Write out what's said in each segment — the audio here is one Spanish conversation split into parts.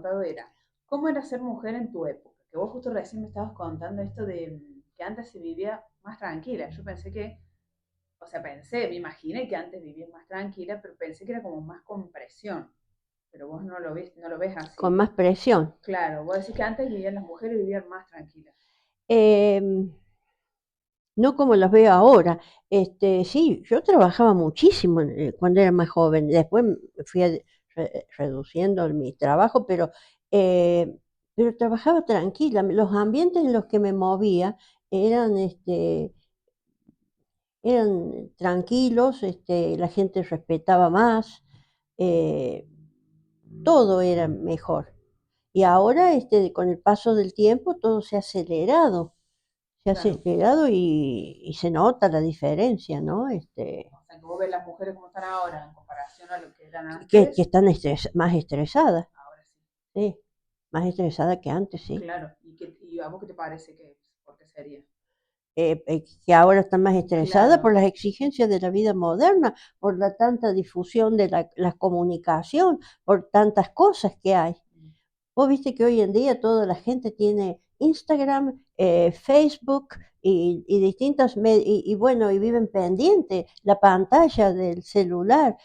preguntado era, ¿cómo era ser mujer en tu época? Que vos justo recién me estabas contando esto de que antes se vivía más tranquila. Yo pensé que, o sea, pensé, me imaginé que antes vivías más tranquila, pero pensé que era como más con presión. Pero vos no lo ves con así. más presión. Claro, vos decís que antes vivían las mujeres vivían más tranquilas. Eh, no como los veo ahora. Sí, yo trabajaba muchísimo cuando era más joven. Después fui reduciendo mi trabajo, eh, pero trabajaba tranquila. Los ambientes en los que me movía eran, eran tranquilos, la gente respetaba más, eh, todo era mejor. Y ahora, con el paso del tiempo, todo se ha Claro. acelerado y se nota la diferencia, ¿no? O sea, que vos ves las mujeres como están ahora en comparación a lo que eran Que antes, están más estresadas, ahora sí. sí, más estresadas que antes, sí. Claro. ¿Y a vos qué te parece que, por qué sería? Que ahora están más estresadas por Claro. las exigencias de la vida moderna, por la tanta difusión de la comunicación, por tantas cosas que hay. Vos viste que hoy en día toda la gente tiene Instagram, Facebook y distintas, y bueno, y viven pendiente la pantalla del celular.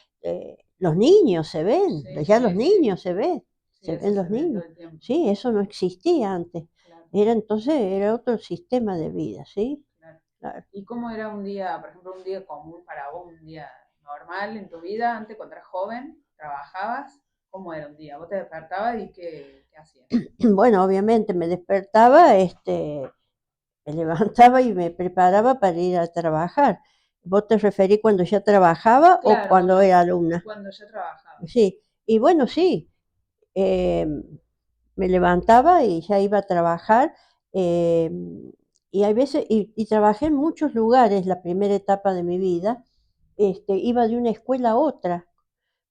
Los niños se ven, Sí, ya los sí, sí. niños Sí, se eso ven se los ve todo niños. el tiempo. Sí, eso no existía antes. Claro, Era otro sistema de vida, ¿sí? claro. Claro. ¿Y cómo era un día, por ejemplo, un día común para vos, un día normal en tu vida, antes cuando eras joven, trabajabas? ¿Cómo era un día? ¿Vos te despertabas y qué hacías? Bueno, obviamente me despertaba, me levantaba y me preparaba para ir a trabajar. ¿Vos te referís cuando ya trabajaba o Claro, cuando era alumna? cuando ya trabajabas. Sí, y bueno, sí, eh, me levantaba y ya iba a trabajar. eh, y hay veces, y trabajé en muchos lugares la primera etapa de mi vida. Iba de una escuela a otra,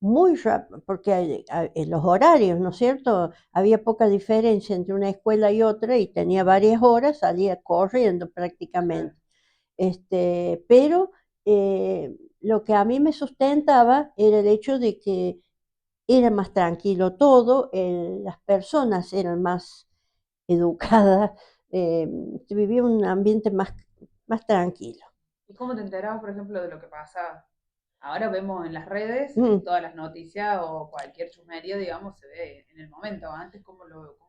muy rápido, porque en los horarios, ¿no es cierto? Había poca diferencia entre una escuela y otra y tenía varias horas, salía corriendo Claro. prácticamente. Pero lo que a mí me sustentaba era el hecho de que era más tranquilo todo, las personas eran más educadas, eh, se vivía un ambiente más tranquilo. ¿Y cómo te enterabas, por ejemplo, de lo que pasaba? Ahora vemos en las redes Mm. todas las noticias o cualquier chusmerío, digamos, se ve en el momento. Antes, ¿cómo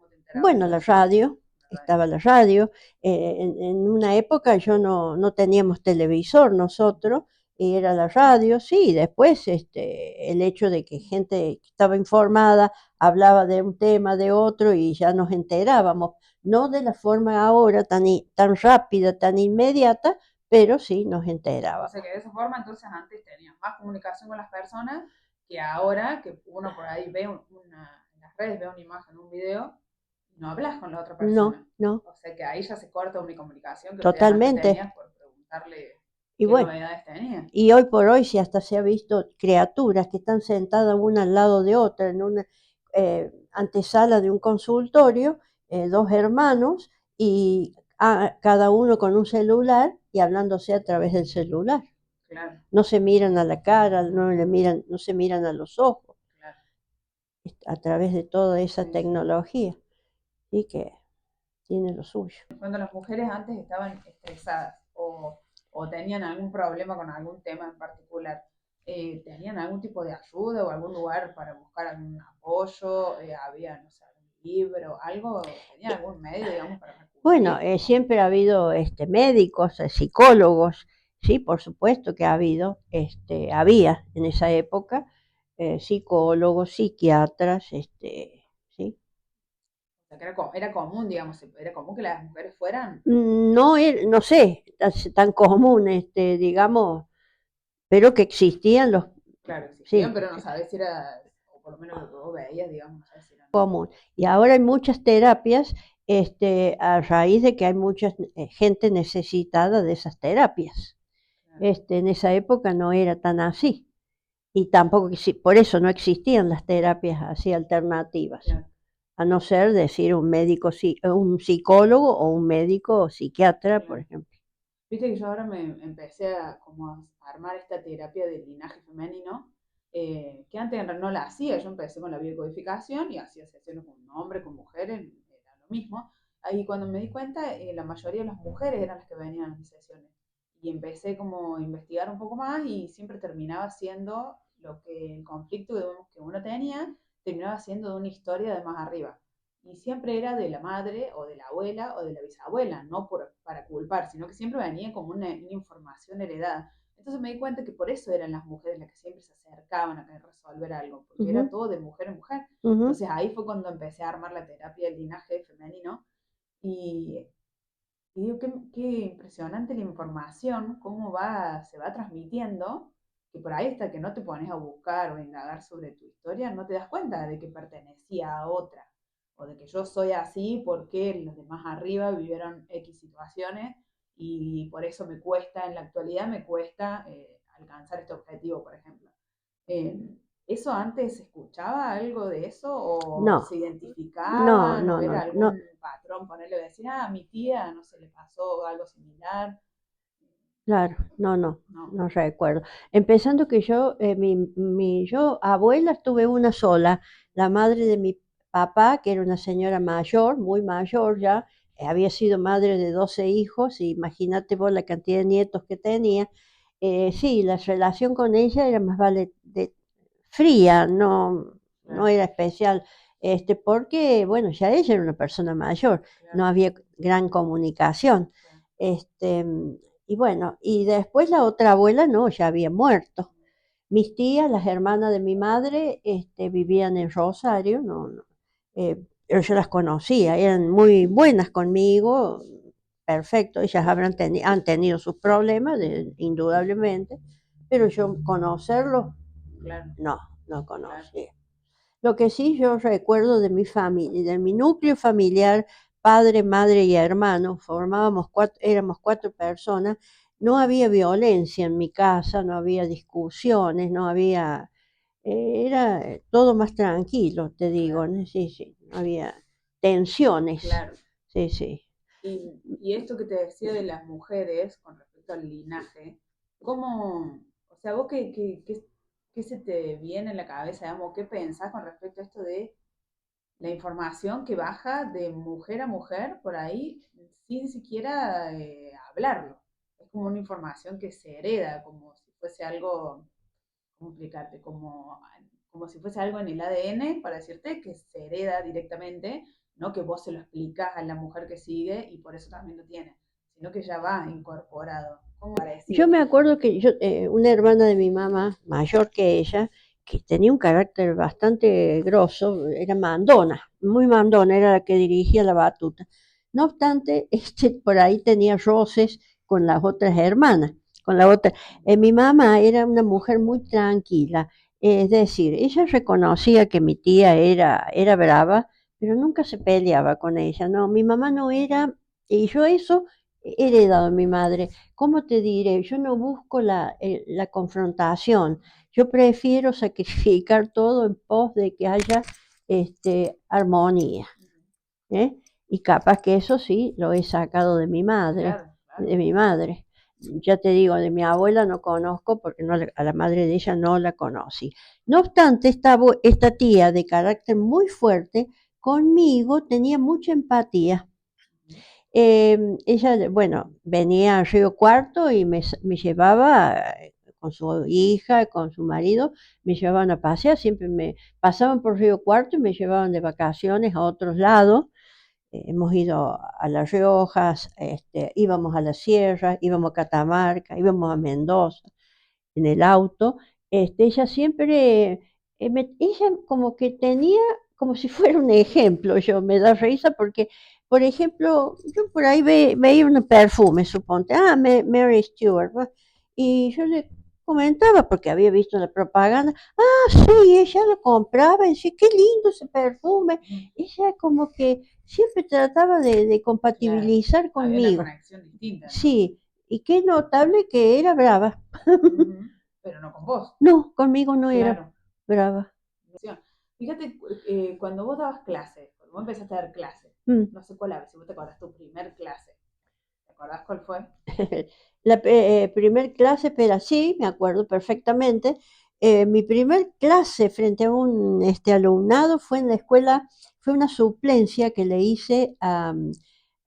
te enterabas Bueno, de la eso? radio, La radio. estaba la radio. En una época yo no teníamos televisor nosotros, y era la radio, sí, después el hecho de que gente que estaba informada hablaba de un tema, de otro, y ya nos enterábamos, no de la forma ahora tan rápida, tan inmediata, pero sí nos O sea enterábamos. que de esa forma entonces antes tenías más comunicación con las personas que ahora que uno por ahí ve en las redes ve una imagen, un video, y no hablas con la otra No, persona. no, O sea que ahí ya se corta una comunicación que ustedes antes totalmente. tenían por preguntarle Y qué bueno, novedades tenía. y hoy por hoy, si hasta se ha visto criaturas que están sentadas una al lado de otra en una antesala de un consultorio, dos hermanos, y cada uno con un celular y hablándose a través del celular. Claro, No se miran a la cara, no se miran a los ojos, claro. a través de toda esa Sí, sí. tecnología, y que tiene lo suyo. Cuando las mujeres antes estaban estresadas o tenían algún problema con algún tema en particular, ¿tenían algún tipo de ayuda o algún lugar para buscar algún apoyo? ¿Había, no sé, algún libro, algo? ¿Tenían Y, algún medio, digamos, para bueno, recurrir? siempre ha habido médicos, psicólogos, sí, por supuesto que ha habido, había en esa época psicólogos, psiquiatras, sí. O sea, que era común, digamos, era común que las mujeres fueran. No, no sé, tan común, digamos, pero que existían los, Claro, existían, sí, pero no sabes si era, o por lo menos lo que vos veías, digamos, no sabes si eran. común. Y ahora hay muchas terapias, a raíz de que hay mucha gente necesitada de esas terapias. Claro, En esa época no era tan así. Y tampoco, por eso no existían las terapias así alternativas, claro, a no ser decir un psicólogo o un médico psiquiatra, por claro. ejemplo. Viste que yo ahora me empecé a como a armar esta terapia del linaje femenino. que antes en realidad no la hacía. Yo empecé con la biodecodificación y hacía sesiones con hombres, con mujeres, era lo mismo. Ahí cuando me di cuenta, la mayoría de las mujeres eran las que venían a mis sesiones. Y empecé como a investigar un poco más y siempre terminaba siendo lo que el conflicto que uno tenía, terminaba siendo de una historia de más arriba. Y siempre era de la madre o de la abuela o de la bisabuela, no para culpar, sino que siempre venía como una información heredada. Entonces me di cuenta que por eso eran las mujeres las que siempre se acercaban a querer resolver algo, porque era Ujú, todo de mujer en mujer. ujú. Entonces ahí fue cuando empecé a armar la terapia del linaje femenino y, y digo, qué impresionante la información, cómo se va transmitiendo, que por ahí hasta que no te pones a buscar o a indagar sobre tu historia, no te das cuenta de que pertenecía a otra, o de que yo soy así porque los demás arriba vivieron X situaciones y por eso me cuesta, en la actualidad me cuesta alcanzar este objetivo, por ejemplo. Eh, ¿Eso antes se escuchaba algo de eso o No, se no, identificaban o no, era no, no, algún patrón ponerle decir, a mi tía no se le pasó algo similar? claro, no, no, No, no recuerdo. Empezando que yo, yo abuela tuve una sola, la madre de mi papá, que era una señora mayor, muy mayor ya, había sido madre de 12 hijos, y imagínate vos la cantidad de nietos que tenía. Sí, la relación con ella era más vale de fría, no, no claro, era especial, porque, bueno, ya ella era una persona mayor, no claro, había gran comunicación. claro. Este, y bueno, y después la otra abuela no, ya había muerto. Mis tías, las hermanas de mi madre, vivían en Rosario, no, no, pero yo las conocía, eran muy buenas conmigo, perfecto, ellas han tenido sus problemas, indudablemente, pero yo conocerlos, Claro, no, no claro. conocía. Lo que sí yo recuerdo de mi familia, de mi núcleo familiar, padre, madre y hermano, éramos 4 personas, no había violencia en mi casa, no había discusiones, no había, era todo más tranquilo, te digo, Claro, ¿no? Sí, sí, no había tensiones, claro. sí, sí. Y esto que te decía de las mujeres con respecto al linaje, ¿cómo, o sea, vos qué se te viene en la cabeza, digamos, qué pensás con respecto a esto de la información que baja de mujer a mujer por ahí sin siquiera hablarlo? Es como una información que se hereda, como si fuese algo, ¿cómo explicarte? Como si fuese algo en el ADN, para decirte, que se hereda directamente, no que vos se lo explicas a la mujer que sigue y por eso también lo tiene, sino que ya va incorporado, como Yo parecido. me acuerdo que una hermana de mi mamá, mayor que ella, que tenía un carácter bastante grosso, era mandona, muy mandona, era la que dirigía la batuta. No obstante, por ahí tenía roces con las otras hermanas, con la otra. Mi mamá era una mujer muy tranquila, es decir, ella reconocía que mi tía era brava, pero nunca se peleaba con ella. No, mi mamá no era, y yo eso he heredado de mi madre. ¿Cómo te diré? Yo no busco la confrontación, yo prefiero sacrificar todo en pos de que haya armonía, ¿eh? Y capaz que eso sí lo he sacado Claro, de claro, mi madre. Ya te digo, de mi abuela no conozco porque no, a la madre de ella no la conocí. No obstante, esta tía de carácter muy fuerte conmigo tenía mucha empatía. Ella, bueno, venía a Río Cuarto y me llevaba con su hija, con su marido, me llevaban a pasear, siempre me pasaban por Río Cuarto y me llevaban de vacaciones a otros lados. Hemos ido a Las Riojas, íbamos a la sierra, íbamos a Catamarca, íbamos a Mendoza en el auto. Ella siempre, ella como que tenía, como si fuera un ejemplo, yo me da risa porque, por ejemplo, yo por ahí veía un perfume, suponte, Mary Stewart, ¿va? Y yo le comentaba, porque había visto la propaganda, sí, ella lo compraba, y decía, qué lindo ese perfume. Ella como que siempre trataba de claro. compatibilizar Había una conmigo. conexión distinta entonces. Sí, y qué notable que era brava. Ujú. Pero no con vos, No, conmigo no era claro. brava. Fíjate, cuando vos dabas clases, cuando vos empezaste a dar clases, Mm. no sé cuál, a ver si vos te acordás tu primer clase, ¿te acordás cuál fue? La primer clase, pero sí, me acuerdo perfectamente. mi primer clase frente a un alumnado fue en la escuela, fue una suplencia que le hice a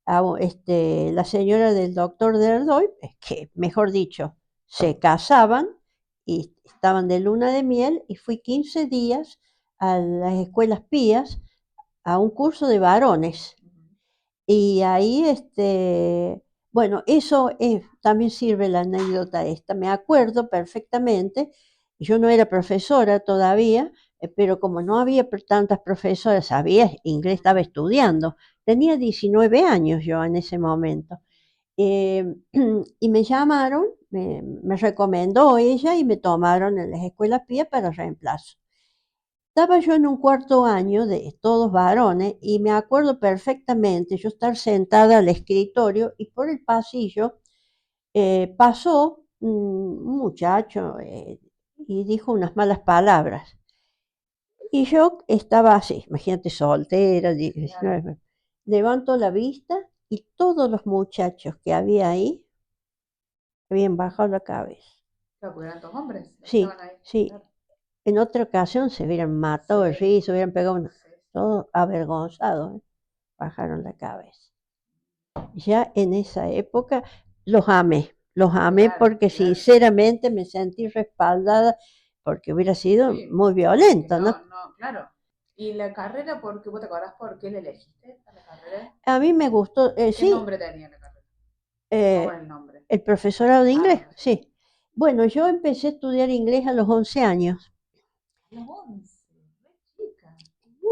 la señora del doctor Derdoy, que mejor dicho, se casaban y estaban de luna de miel y fui 15 días a las escuelas pías a un curso de varones. Y ahí, bueno, eso también sirve la anécdota esta. Me acuerdo perfectamente, yo no era profesora todavía, pero como no había tantas profesoras, sabía inglés, estaba estudiando. Tenía 19 años yo en ese momento. Eh, y me llamaron, me recomendó ella y me tomaron en las escuelas pías para reemplazo. Estaba yo en un cuarto año de todos varones y me acuerdo perfectamente yo estar sentada al escritorio y por el pasillo pasó un muchacho y dijo unas malas palabras. Y yo estaba así, imagínate, soltera, 19. Levanto la vista y todos los muchachos que había ahí habían bajado la cabeza. Claro, porque eran dos hombres los que Sí, estaban ahí. sí. Claro. En otra ocasión se hubieran matado de Sí, risa, hubieran pegado una, sí, todos avergonzados, ¿eh? Bajaron la cabeza. Ya en esa época los amé claro, porque claro. sinceramente me sentí respaldada porque hubiera sido Sí, muy porque violento, ¿no? no, no, claro. ¿Y la carrera, por qué vos te acordás por qué la elegiste a la carrera? A mí me gustó, ¿Qué sí, nombre tenía la carrera? ¿Cómo eh, era el nombre? el profesorado de Ah, inglés, profesor. sí. Bueno, yo empecé a estudiar inglés a los 11 años. A los 11, re chica.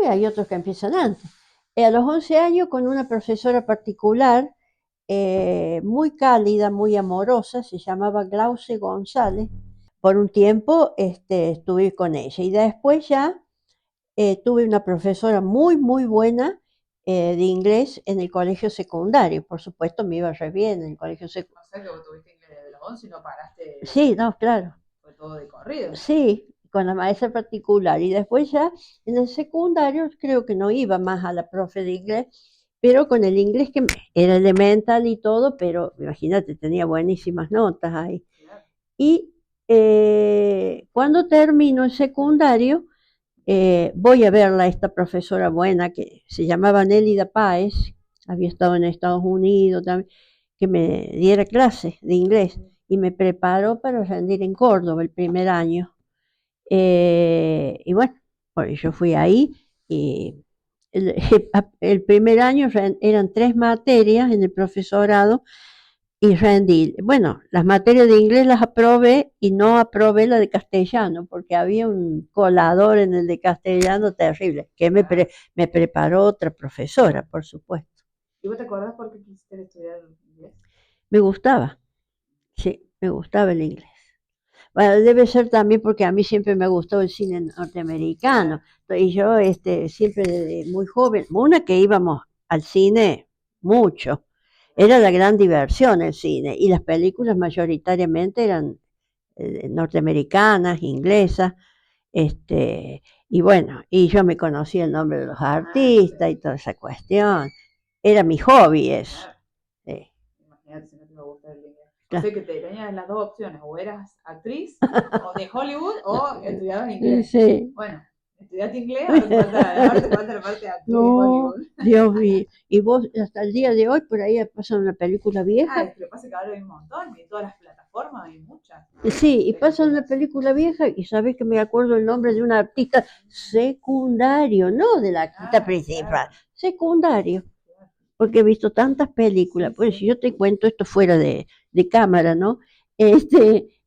Y hay otros que empiezan antes. A los 11 años con una profesora particular, muy cálida, muy amorosa, se llamaba Glauce González. Por un tiempo estuve con ella y después ya tuve una profesora muy, muy buena de inglés en el colegio secundario. Por supuesto, me iba re bien en el colegio secundario. O sea que vos tuviste inglés desde los 11 y no paraste, Sí, no, claro. fue todo de corrido. Sí, con la maestra particular. Y después ya en el secundario creo que no iba más a la profe de inglés, pero con el inglés que era elemental y todo, pero imagínate, tenía buenísimas notas ahí. Claro. Y cuando termino el secundario, voy a verla a esta profesora buena que se llamaba Nélida Páez, había estado en Estados Unidos también, que me diera clases de inglés y me preparó para rendir en Córdoba el primer año. Y bueno, pues yo fui ahí y el, el primer año eran 3 materias en el profesorado y rendí. Bueno, las materias de inglés las aprobé y no aprobé la de castellano, porque había un colador en el de castellano terrible, que me preparó otra profesora, por supuesto. ¿Y vos te acordás por qué quisiste estudiar inglés? Me gustaba, sí, me gustaba el inglés. Bueno, debe ser también porque a mí siempre me gustó el cine norteamericano. Y yo siempre desde muy joven, una que íbamos al cine mucho, era la gran diversión el cine, y las películas mayoritariamente eran norteamericanas, inglesas, y bueno, y yo me conocía el nombre de los artistas y toda esa cuestión. Era mi hobby eso. Claro. Sí, Imagínate si no te iba a gustar el inglés. O claro. sea que te tenías las dos opciones, o eras actriz o de Hollywood o estudiabas inglés. Sí. Bueno, estudiaste inglés, ahora te falta la parte de actriz de No, Hollywood. Dios mío. Y vos hasta el día de hoy por ahí pasan una película Ah, vieja. es que lo que pasa es que ahora hay un montón, y en todas las plataformas hay muchas Sí, y pasan una películas. película vieja y sabés que me acuerdo el nombre de un artista secundario, no de la artista Ah, principal, claro, secundario, claro. porque he visto tantas películas. Sí, Pues si sí. yo te cuento esto fuera de cámara, ¿no?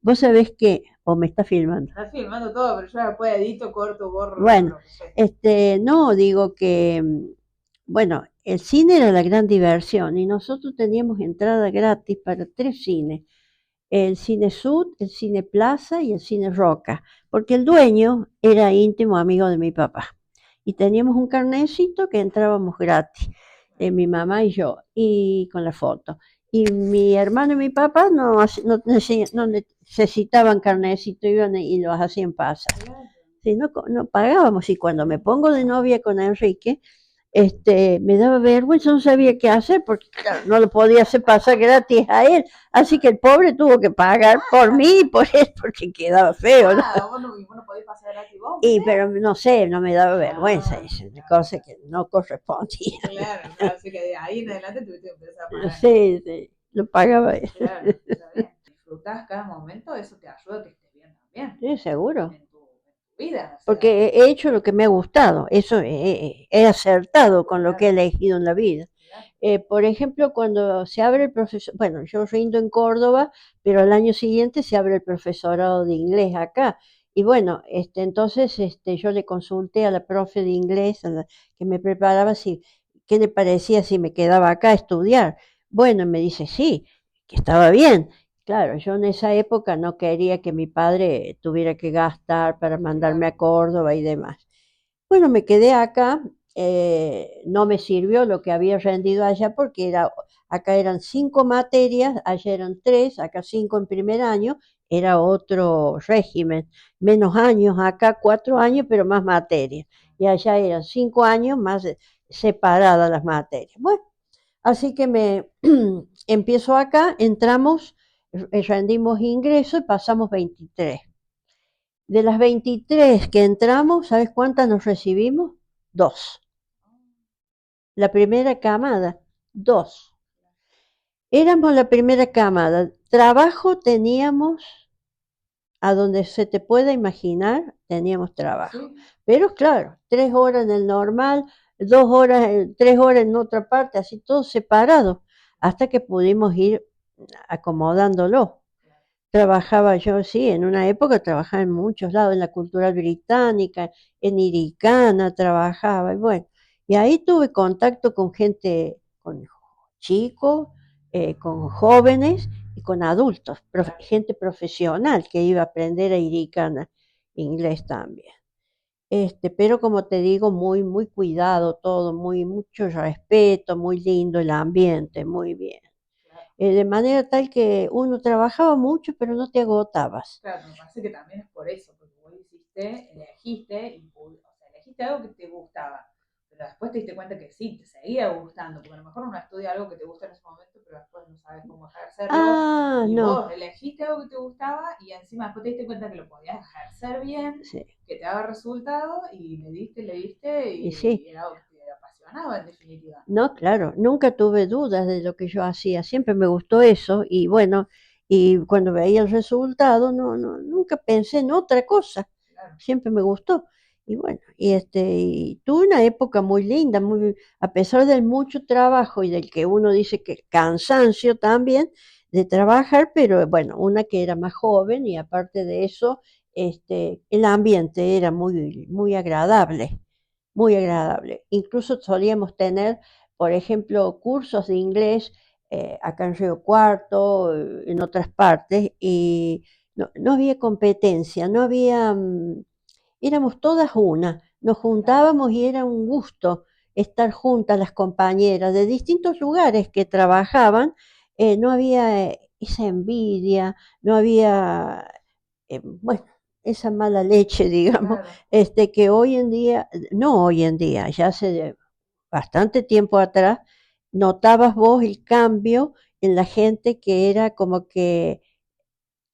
Vos sabés que, o me está filmando. Estás filmando todo, pero yo después edito, corto, borro, Bueno, lo que sé. no, digo que, bueno, el cine era la gran diversión y nosotros teníamos entrada gratis para 3 cines, el Cine Sud, el Cine Plaza y el Cine Roca, porque el dueño era íntimo amigo de mi papá. Y teníamos un carnecito que entrábamos gratis, mi mamá y yo, y con la foto. Y mi hermano y mi papá no necesitaban carnecito, iban y los hacían pasar. Claro. Si no, no pagábamos. Y cuando me pongo de novia con Enrique, Me daba vergüenza, no sabía qué hacer, porque claro, no lo podía hacer pasar gratis a él, así que el pobre tuvo que pagar por mí y por él, porque quedaba feo, ¿no? Y vos no podés pasar gratis vos, aunque Y sea. pero no sé, no me daba vergüenza, Ah, es una claro, cosa que no correspondía. claro, claro, así que de ahí en adelante tuviste que empezar a pagar. Sí, sí, lo pagaba él. Claro, está bien. Disfrutás cada momento, eso te ayuda a que estés bien también Sí, seguro. en tu vida, o Porque sea, he hecho lo que me ha gustado, eso he acertado con lo que he claro, elegido en la vida. claro. Por ejemplo, cuando se abre el profesor, bueno, yo rindo en Córdoba, pero al año siguiente se abre el profesorado de inglés acá. Y bueno, entonces yo le consulté a la profe de inglés a la que me preparaba si qué le parecía si me quedaba acá a estudiar. Bueno, me dice sí, que estaba bien. Claro, yo en esa época no quería que mi padre tuviera que gastar para mandarme Claro. a Córdoba y demás. Bueno, me quedé acá, no me sirvió lo que había rendido allá porque acá eran 5 materias, allá eran 3, acá 5 en primer año, era otro régimen, menos años, acá 4 años, pero más materias, y allá eran 5 años más separadas las materias. Bueno, así que me empiezo acá, entramos, rendimos ingreso y pasamos 23. De las 23 que entramos, ¿sabes cuántas nos recibimos? Dos. La primera camada, dos. Éramos la primera camada. Trabajo teníamos, a donde se te pueda imaginar, teníamos trabajo. Sí, Pero claro, 3 horas en el normal, 2 horas, 3 horas en otra parte, así todo separado, hasta que pudimos ir acomodándolo. claro. Trabajaba yo, sí, en una época trabajaba en muchos lados, en la Cultural Británica, en Iricana trabajaba, y bueno, y ahí tuve contacto con gente, con chicos, con jóvenes y con adultos, Claro. gente profesional que iba a aprender a Iricana, inglés también. Pero como te digo, muy, muy cuidado todo, muy, mucho respeto, muy lindo el ambiente, muy bien. Claro. De manera tal que uno trabajaba mucho, pero no te agotabas. Claro, me parece que también es por eso, porque vos hiciste, elegiste, o sea, elegiste algo que te gustaba, pero después te diste cuenta que sí, te seguía gustando, porque a lo mejor uno estudia algo que te gusta en ese momento, pero después no sabes cómo ejercerlo, Ah, y no, vos elegiste algo que te gustaba y encima después te diste cuenta que lo podías ejercer bien, sí, que te daba resultado, y le diste, y sí, y era algo que te apasionaba en definitiva. no, claro, nunca tuve dudas de lo que yo hacía, siempre me gustó eso y bueno, y cuando veía el resultado, no, no, nunca pensé en otra cosa, Claro, siempre me gustó. Y bueno, y tuve una época muy linda, muy, a pesar del mucho trabajo y del que uno dice que cansancio también de trabajar, pero bueno, una que era más joven y aparte de eso, el ambiente era muy, muy agradable, muy agradable. Incluso solíamos tener, por ejemplo, cursos de inglés acá en Río Cuarto, en otras partes, y no, no había competencia, no había, éramos todas una, nos claro, juntábamos y era un gusto estar juntas las compañeras de distintos lugares que trabajaban, no había esa envidia, no había, bueno, esa mala leche, digamos, claro. que hoy en día, no hoy en día, ya hace bastante tiempo atrás, notabas vos el cambio en la gente que era como que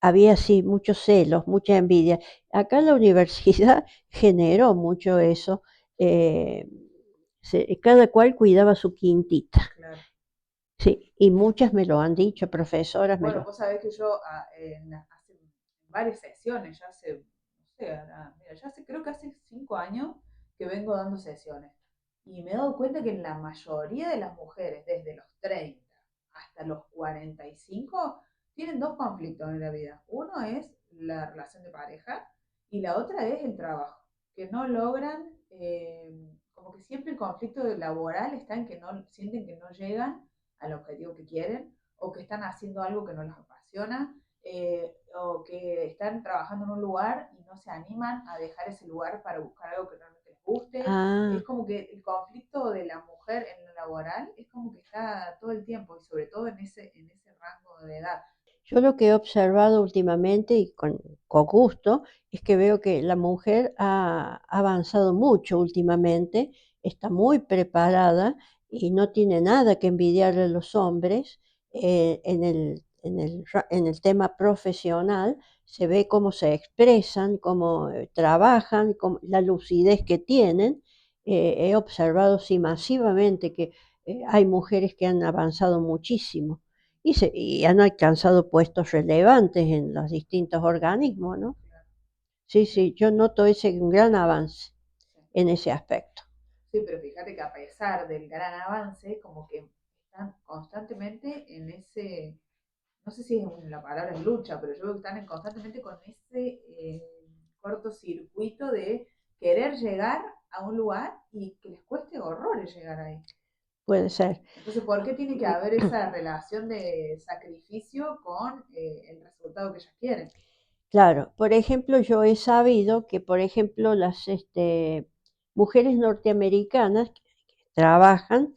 había así muchos celos, mucha envidia. Acá en la universidad generó mucho eso. eh, cada cual cuidaba su quintita. Claro. Sí, y muchas me lo han dicho, profesoras me Bueno, lo. vos sabés que yo hace varias sesiones, ya hace, no sé, mira, ya hace, creo que hace 5 años que vengo dando sesiones. Y me he dado cuenta que en la mayoría de las mujeres, desde los 30 hasta los 45, tienen dos conflictos en la vida. Uno es la relación de pareja y la otra es el trabajo, que no logran, como que siempre el conflicto laboral está en que no sienten que no llegan al objetivo que quieren o que están haciendo algo que no les apasiona, o que están trabajando en un lugar y no se animan a dejar ese lugar para buscar algo que realmente les guste. Es Ah, como que el conflicto de la mujer en lo laboral es como que está todo el tiempo y sobre todo en ese rango de edad. yo lo que he observado últimamente y con gusto es que veo que la mujer ha avanzado mucho últimamente está muy preparada y no tiene nada que envidiarle a los hombres en el tema profesional. Se ve cómo se expresan, cómo trabajan, la lucidez que tienen. He observado sí masivamente que hay mujeres que han avanzado muchísimo y han alcanzado puestos relevantes en los distintos organismos, ¿no? Sí, Sí, sí, yo noto ese gran avance sí. en ese aspecto. Sí, pero fíjate que a pesar del gran avance, como que están constantemente en ese, no sé si es la palabra es lucha, pero yo creo que están constantemente con ese cortocircuito de querer llegar a un lugar y que les cueste horrores llegar ahí. Puede ser. Entonces, ¿por qué tiene que haber esa relación de sacrificio con el resultado que ellas quieren? Claro, por ejemplo, yo he sabido que, por ejemplo, las mujeres norteamericanas que trabajan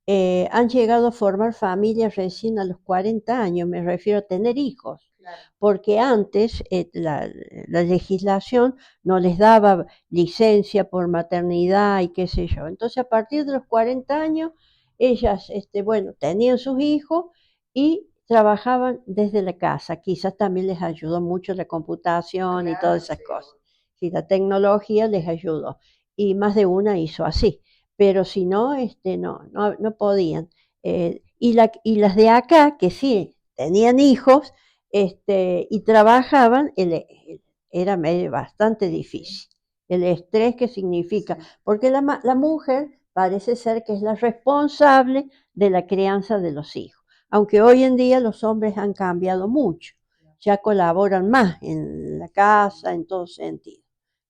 han llegado a formar familias recién a los 40 años, me refiero a tener hijos, Claro. porque antes la legislación no les daba licencia por maternidad y qué sé yo. Entonces, a partir de los 40 años, ellas, bueno, tenían sus hijos y trabajaban desde la casa. Quizás también les ayudó mucho la computación y todas Claro, esas sí. cosas. Sí, la tecnología les ayudó. Y más de una hizo así, pero si no, no podían. Y las de acá, que sí tenían hijos y trabajaban, era bastante Sí, difícil. El estrés que significa, sí. porque la mujer parece ser que es la responsable de la crianza de los hijos, aunque hoy en día los hombres han cambiado mucho, ya colaboran más en la casa, en todo sentido.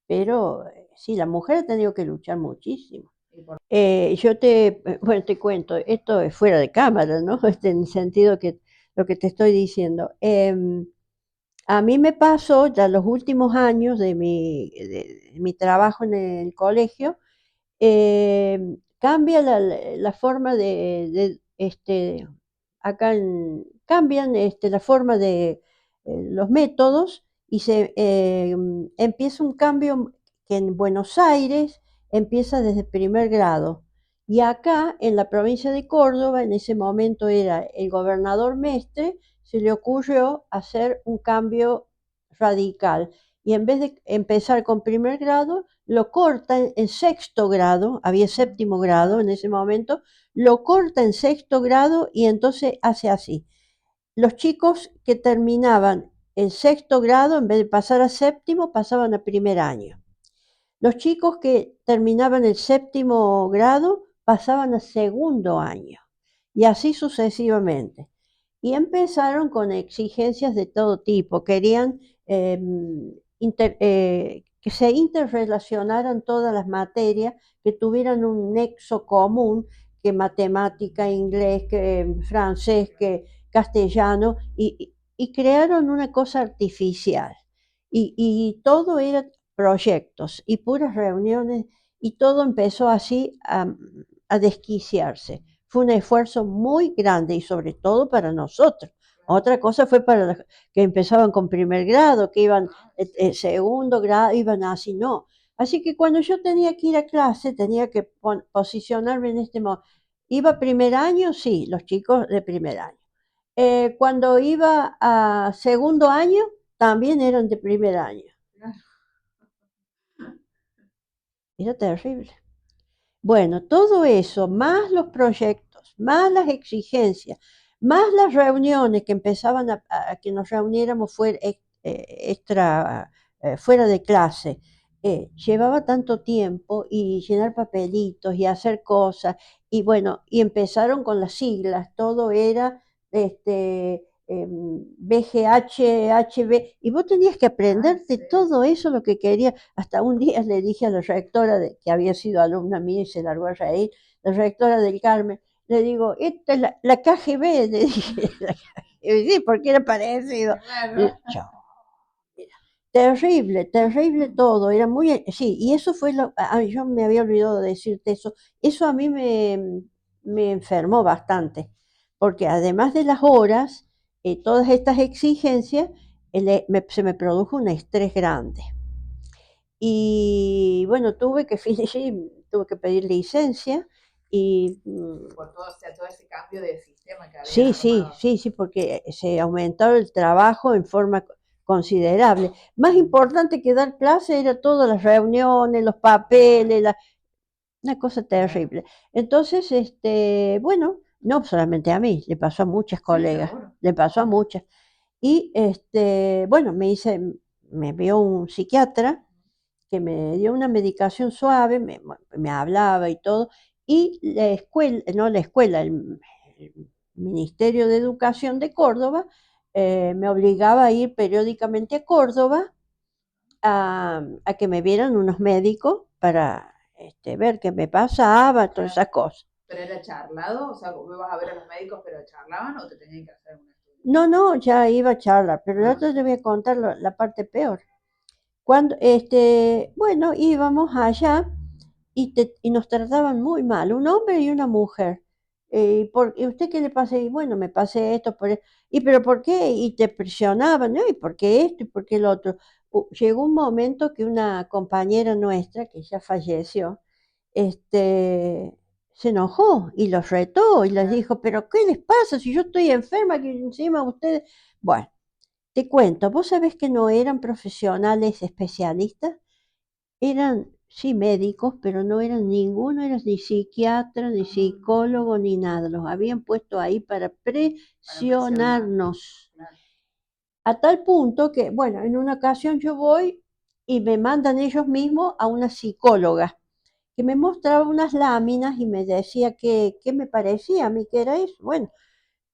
Pero sí, la mujer ha tenido que luchar muchísimo. Y por Bueno, te cuento, esto es fuera de cámara, ¿no? En el sentido que lo que te estoy diciendo. A mí me pasó ya los últimos años de mi trabajo en el colegio, cambia la forma cambian la forma de los métodos y empieza un cambio que en Buenos Aires empieza desde primer grado. Y acá, en la provincia de Córdoba, en ese momento era el gobernador Mestre, se le ocurrió hacer un cambio radical. Y en vez de empezar con primer grado, lo corta en sexto grado, había séptimo grado en ese momento, lo corta en sexto grado y entonces hace así. Los chicos que terminaban en sexto grado, en vez de pasar a séptimo, pasaban a primer año. Los chicos que terminaban el séptimo grado pasaban a segundo año y así sucesivamente. Y empezaron con exigencias de todo tipo. Querían que se interrelacionaran todas las materias, que tuvieran un nexo común, que matemática, inglés, que francés, que castellano, y crearon una cosa artificial. Y todo era proyectos y puras reuniones, y todo empezó así a desquiciarse. Fue un esfuerzo muy grande y sobre todo para nosotros. Otra cosa fue para los que empezaban con primer grado, que iban segundo grado, iban así, no. Así que cuando yo tenía que ir a clase, tenía que posicionarme en este modo. ¿Iba primer año? Sí, los chicos de primer año. Cuando iba a segundo año, también eran de primer año. Era terrible. Bueno, todo eso, más los proyectos, más las exigencias, más las reuniones que empezaban a que nos reuniéramos fuera de clase, llevaba tanto tiempo y llenar papelitos y hacer cosas, y bueno, y empezaron con las siglas, todo era BGH, HB, y vos tenías que Ah, aprenderte sí. todo eso, lo que quería. Hasta un día le dije a la rectora, que había sido alumna mía y se largó a reír, la rectora del Carmen, le digo, esta es la KGB, le dije, la KGB, sí, porque era parecido. Claro. Chao. Terrible, terrible todo, era muy, sí, y eso fue yo me había olvidado de decirte eso a mí me enfermó bastante, porque además de las horas, todas estas exigencias, se me produjo un estrés grande. Y bueno, tuve que fingir, tuve que pedir licencia y Por todo, o sea, todo ese cambio de sistema que habían sí, sí, armado. sí, sí, porque se aumentó el trabajo en forma considerable. Más importante que dar clase era todas las reuniones, los papeles, una cosa terrible. Entonces, bueno, no solamente a mí, le pasó a muchas Sí, colegas, seguro. le pasó a muchas. Y bueno, me vio un psiquiatra que me dio una medicación suave, me hablaba y todo, y la escuela, no la escuela, el Ministerio de Educación de Córdoba me obligaba a ir periódicamente a Córdoba a que me vieran unos médicos para ver qué me pasaba, todas esas cosas. ¿Pero era charlado? O sea, ¿vos ibas a ver a los médicos, pero charlaban o te tenían que hacer un estudio? No, no, ya iba a charlar, pero ahora te voy a contar la parte peor. Cuando, bueno, íbamos allá y nos trataban muy mal, un hombre y una mujer. ¿Y usted qué le pasa? Y bueno, me pasé esto, ¿y pero por qué? Y te presionaban, ¿no? ¿Y por qué esto? ¿Y por qué lo otro? Llegó un momento que una compañera nuestra, que ya falleció, se enojó y los retó y les dijo, pero ¿qué les pasa si yo estoy enferma, que encima ustedes... Bueno, te cuento, vos sabés que no eran profesionales especialistas, eran, sí, médicos, pero no eran ninguno, eran ni psiquiatra, ni psicólogo, ni nada. Los habían puesto ahí para Para presionar. presionarnos. Claro. A tal punto que, bueno, en una ocasión yo voy y me mandan ellos mismos a una psicóloga que me mostraba unas láminas y me decía qué me parecía a mí que era eso. Bueno,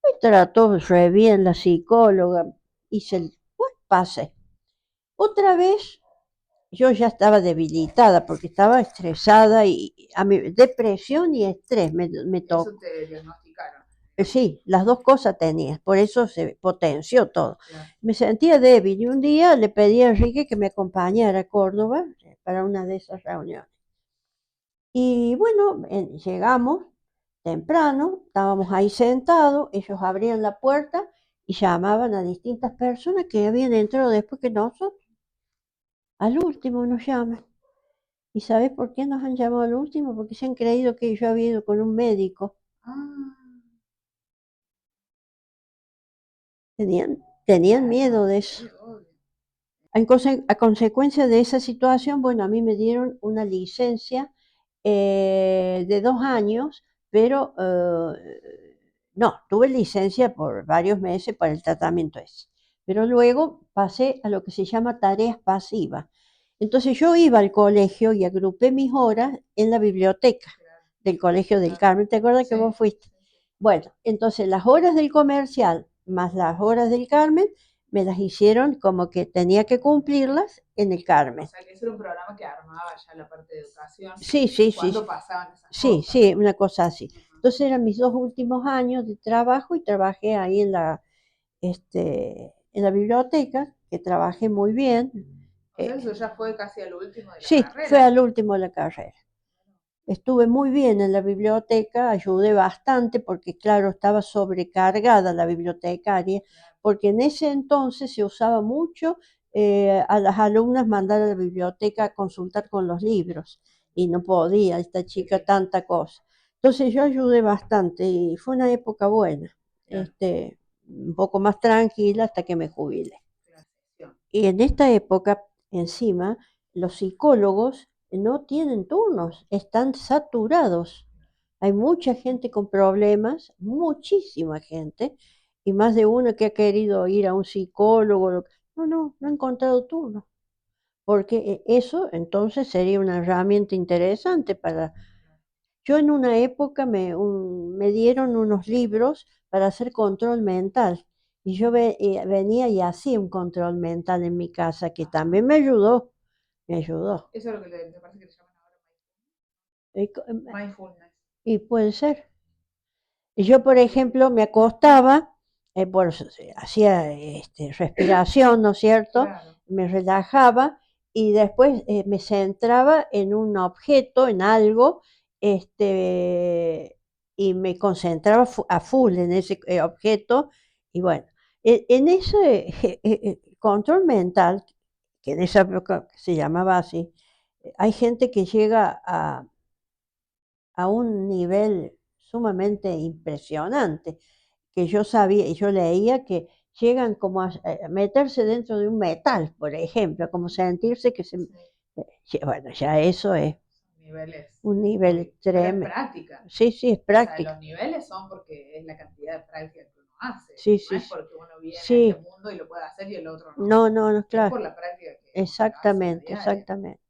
me trató re bien la psicóloga, pues pasé. Otra vez yo ya estaba debilitada porque estaba estresada y a mí, depresión y estrés me Eso tocó. te diagnosticaron. Sí, las dos cosas tenía, por eso se potenció todo. Claro. Me sentía débil y un día le pedí a Enrique que me acompañara a Córdoba para una de esas reuniones. Y bueno, llegamos temprano, estábamos ahí sentados, ellos abrían la puerta y llamaban a distintas personas que habían entrado después que nosotros. Al último nos llaman. ¿Y sabes por qué nos han llamado al último? Porque se han creído que yo había ido con un médico. Ah, Tenían miedo de eso. sí, obvio. A consecuencia de esa situación, bueno, a mí me dieron una licencia de 2 años, pero no, tuve licencia por varios meses para el tratamiento ese. Pero luego pasé a lo que se llama tareas pasivas. Entonces yo iba al colegio y agrupé mis horas en la biblioteca Claro. del Colegio del Carmen. ¿Te acuerdas que Sí, vos fuiste? sí, sí. Bueno, entonces las horas del comercial más las horas del Carmen me las hicieron como que tenía que cumplirlas en el O Carmen. sea, que ese era un programa que armaba ya la parte de educación Sí, sí, sí, cuando pasaban esas sí, cosas. sí, una cosa así. Ujú. Entonces eran mis 2 últimos años de trabajo y trabajé ahí en la biblioteca, que trabajé muy bien. O sea, eso ya fue casi al último de la Sí, fue carrera. al último de la carrera. Estuve muy bien en la biblioteca, ayudé bastante porque, claro, estaba sobrecargada la bibliotecaria, porque en ese entonces se usaba mucho a las alumnas mandar a la biblioteca a consultar con los libros y no podía esta chica tanta cosa. Entonces yo ayudé bastante y fue una época buena, Claro, un poco más tranquila hasta que me jubilé. claro, sesión. Y en esta época, encima, los psicólogos no tienen turnos, están saturados. Hay mucha gente con problemas, muchísima gente, y más de uno que ha querido ir a un psicólogo. No, no, no ha encontrado turno, porque eso entonces sería una herramienta interesante para... Yo en una época me dieron unos libros para hacer control mental y yo venía y hacía un control mental en mi casa que también me ayudó, me ayudó. Eso es lo que me parece que le llaman ahora Y, mindfulness. y puede ser. Y yo, por ejemplo, me acostaba, hacía respiración, ¿no es cierto? Claro. Me relajaba y después me centraba en un objeto, en algo, y me concentraba a full en ese objeto. Y bueno, en ese control mental, que en esa época se llamaba así, hay gente que llega a un nivel sumamente impresionante, que yo sabía y yo leía que llegan como a meterse dentro de un metal, por ejemplo, como sentirse que se... Sí, Bueno, ya eso es niveles un nivel muy, pero es tremendo. práctica. Sí, sí, es O sea, práctica. los niveles son porque es la cantidad de práctica que uno hace. Sí, No sí, es sí. porque uno viene a este Sí, mundo y lo puede hacer y el otro no. no, no, no, Es claro. por la práctica que uno lo hace a Exactamente, diario. exactamente.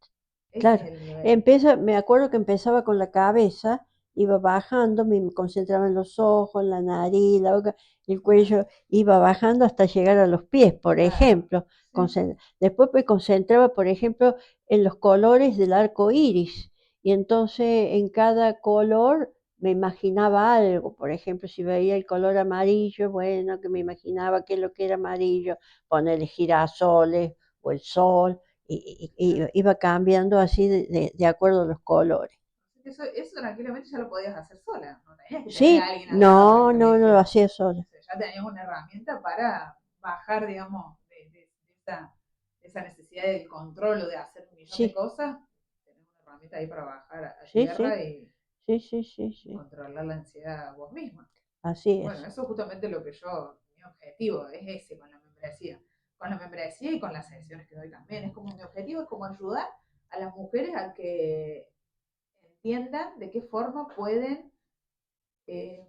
Ese es Claro, el nivel. empieza, me acuerdo que empezaba con la cabeza, iba bajando, me concentraba en los ojos, en la nariz, la boca, el cuello, iba bajando hasta llegar a los pies, por Claro. ejemplo. Sí. Después me concentraba, por ejemplo, en los colores del arco iris. Y entonces en cada color me imaginaba algo. Por ejemplo, si veía el color amarillo, bueno, que me imaginaba qué es lo que era amarillo, ponerle girasoles o el sol y iba cambiando así de acuerdo a los colores. Así que eso tranquilamente ya lo podías hacer sola. No tenías que tener a Sí, alguien al lado para no, que te no, no lo dijera. hacía sola. O sea, ya tenías una herramienta para bajar, digamos, de esa necesidad del control o de hacer un millón de Sí, cosas. Tenés una herramienta ahí para bajar a sí, tierra sí, y sí, sí, sí, sí. controlar la ansiedad vos misma. Así Bueno, es. eso es justamente lo que mi objetivo es ese con la membresía. Con la membresía y con las sesiones que doy también. Es como mi objetivo, es como ayudar a las mujeres a que entiendan de qué forma pueden eh,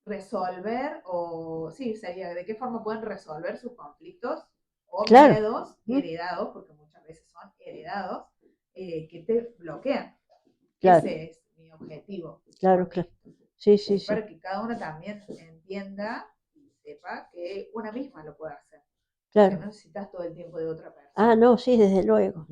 resolver, o sí, sería de qué forma pueden resolver sus conflictos o Claro, miedos ¿mm? heredados, porque muchas veces son heredados, que te bloquean. Claro, Ese es mi objetivo claro, con claro. esto. Sí, sí, Es sí, para que cada una también entienda y sepa que una misma lo puede hacer, que claro. no necesitas todo el tiempo de otra Ah, persona. no, sí, desde luego,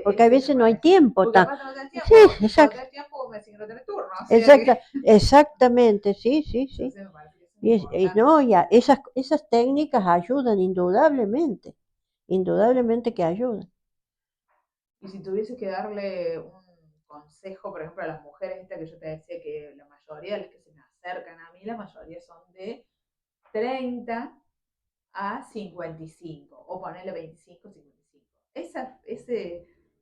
porque a Ese me veces no hay parece. tiempo Porque tan... aparte no tenés Sí, tiempo, y cuando exacto, tenés tiempo me decís que no tenés turno, o sea exacta, que. exactamente, sí, sí, sí. Entonces me parece que eso es Y importante. no, ya, esas técnicas ayudan indudablemente, indudablemente que ayudan. Y si tuviese que darle un consejo, por ejemplo, a las mujeres, esta que yo te decía que la mayoría de las que se me acercan a mí, la mayoría son de 30 a 55, o ponerle 25, 55.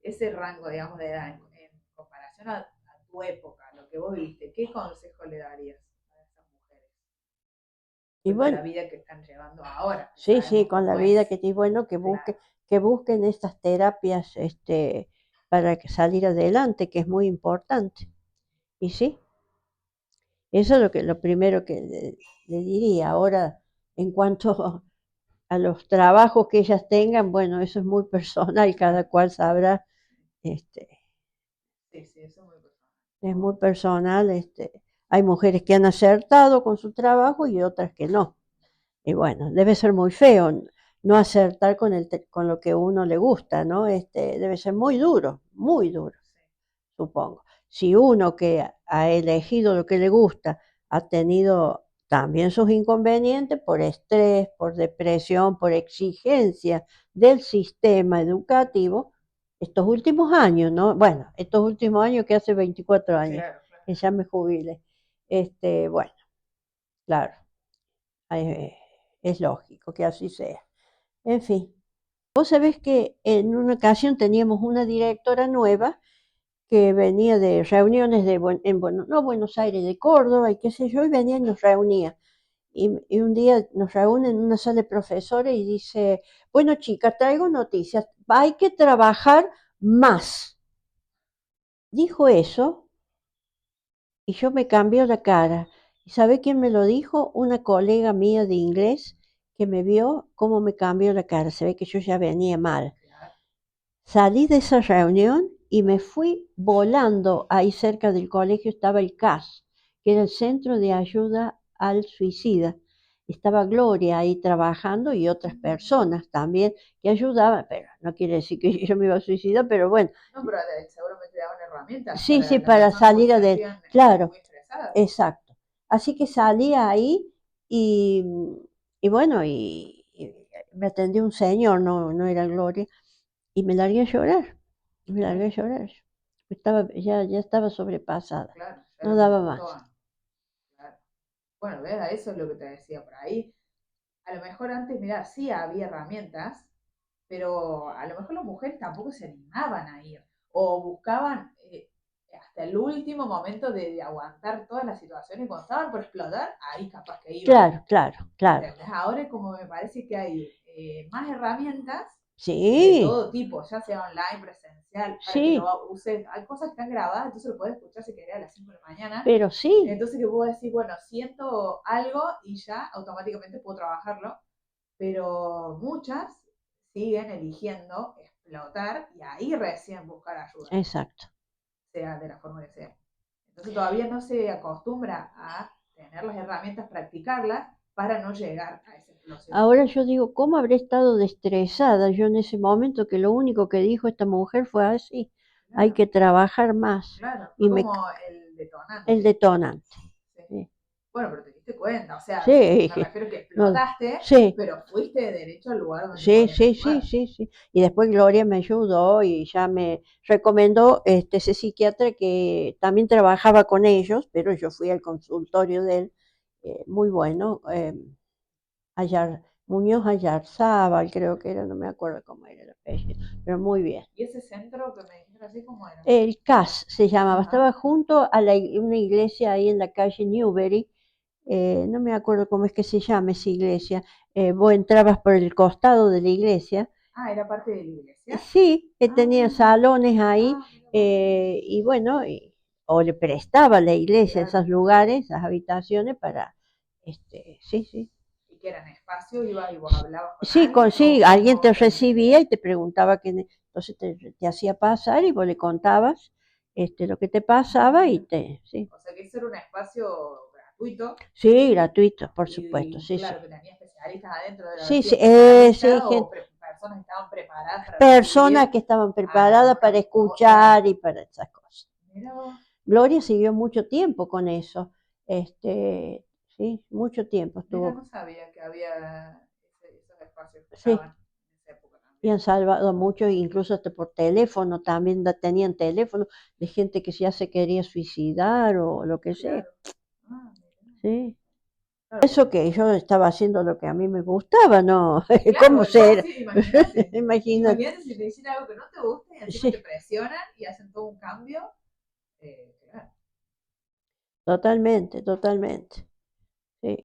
Ese rango, digamos, de edad en comparación a tu época, lo que vos viste, ¿qué consejo le darías a esas mujeres Y respecto a la bueno, vida que están llevando ahora? Que sí, sí, sabemos con la cómo vida es. que tienes, bueno, Claro. que busquen estas terapias, para salir adelante, que es muy importante. Y sí, eso es lo primero que le diría. Ahora, en cuanto a los trabajos que ellas tengan, bueno, eso es muy personal, cada Claro. cual sabrá, este, Sí, sí, eso es muy personal. es muy personal, hay mujeres que han acertado con su trabajo y otras que no. Y bueno, debe ser muy feo no acertar con lo que a uno le gusta, ¿no? Debe ser muy duro, Sí. supongo. Si uno que ha elegido lo que le gusta ha tenido también sus inconvenientes por estrés, por depresión, por exigencia del sistema educativo, estos últimos años, ¿no? Bueno, estos últimos años que hace 24 años Claro, claro. que ya me jubile. Bueno, claro, eh, es lógico que así sea. En fin, vos sabés que en una ocasión teníamos una directora nueva que venía de reuniones no Buenos Aires, de Córdoba y qué sé yo, y venía y nos reunía. Y un día nos reúne en una sala de profesores y dice, bueno chicas, traigo noticias, hay que trabajar más. Dijo eso y yo me cambió la cara. ¿Y sabe quién me lo dijo? Una colega mía de inglés que me vio cómo me cambió la cara. Se ve que yo ya venía mal. Claro. Salí de esa reunión y me fui volando. Ahí cerca del colegio estaba el CAS, que era el Centro de Ayuda al Suicida. Estaba Gloria ahí trabajando y otras personas también que ayudaban, pero no quiere decir que yo me iba a suicidar, pero bueno, No, pero seguramente daban herramientas sí, sí, para las para personas como se salir adelante. sentían Claro, muy estresadas. exacto. Así que salí ahí y, y bueno, y me atendió un señor, no era Gloria, y me largué a llorar, me largué a Claro, llorar. Ya estaba sobrepasada, claro, ya no era un daba más. montón. Claro. Bueno, ¿ves? A eso es lo que te decía por ahí. A lo mejor antes, mira, sí había herramientas, pero a lo mejor las mujeres tampoco se animaban a ir o buscaban hasta el último momento de aguantar todas las situaciones, cuando estaban por explotar, ahí capaz que iban. Claro, claro, claro. ¿Entendés? Ahora como me parece que hay más herramientas de Sí, todo tipo, ya sea online, presencial, para que sí, lo uses. Hay cosas que están grabadas, entonces lo puedes escuchar si querés a las 5 de la mañana. pero sí, Entonces que puedo decir, bueno, siento algo y ya automáticamente puedo trabajarlo, pero muchas siguen eligiendo explotar y ahí recién buscar ayuda, exacto. sea de la forma que sea. Entonces todavía no se acostumbra a tener las herramientas, practicarlas para no llegar a esa explosión. Ahora yo digo, ¿cómo habré estado estresada yo en ese momento que lo único que dijo esta mujer fue así, hay Claro, que trabajar más claro, fue y me como el el detonante. detonante. Sí. Sí, Bueno, pero te diste cuenta, o sea, sí, me refiero que no, explotaste, sí, pero fuiste de derecho al lugar donde sí, podías sí, sí, ayudar. sí, sí. Y después Gloria me ayudó y ya me recomendó ese psiquiatra que también trabajaba con ellos, pero yo fui al consultorio de él, muy bueno, Muñoz Ayarzábal, creo que era, no me acuerdo cómo era el apellido, pero muy bien. ¿Y ese centro que me dijiste así cómo era? El CAS se llamaba, Ajá. estaba junto a una iglesia ahí en la calle Newbery, no me acuerdo cómo es que se llama esa iglesia, vos entrabas por el costado de la iglesia, Ah, era parte de la iglesia. sí, que tenía Ah, salones ahí, mira vos. y bueno, o le prestaba a la iglesia Claro. esos lugares, esas habitaciones para, sí, sí. ¿Y que eran espacio? ¿Ibas y vos hablabas con Sí, alguien sí, o alguien cómo te se organizaba? recibía y te preguntaba entonces te hacía pasar y vos le contabas lo que te Ah, pasaba y mira. sí, O sea que eso era un espacio gratuito sí, gratuito, por supuesto, y sí, sí. claro que tenía especialistas adentro, de haber Sí, sido sí, sí, especialista o gente, personas que estaban preparadas para personas recibir que estaban a preparadas los para claro. escuchar y para esas cosas. Mira vos. Gloria siguió mucho tiempo con eso, sí, mucho tiempo Mira, estuvo, no sabía que había esos espacios que sí, estaban en esa época y también. han salvado mucho, incluso hasta por teléfono, también tenían teléfono de gente que ya se quería suicidar o lo que sea, Claro. Ah, mira. sí. Claro, Eso porque que yo estaba haciendo lo que a mí me gustaba, ¿no? claro, ¿Cómo ser? sí, imagínate. Imagínate. Imagínate si te dicen algo que no te gusta y encima te Sí, presionan y hacen todo un cambio. Claro. totalmente, totalmente.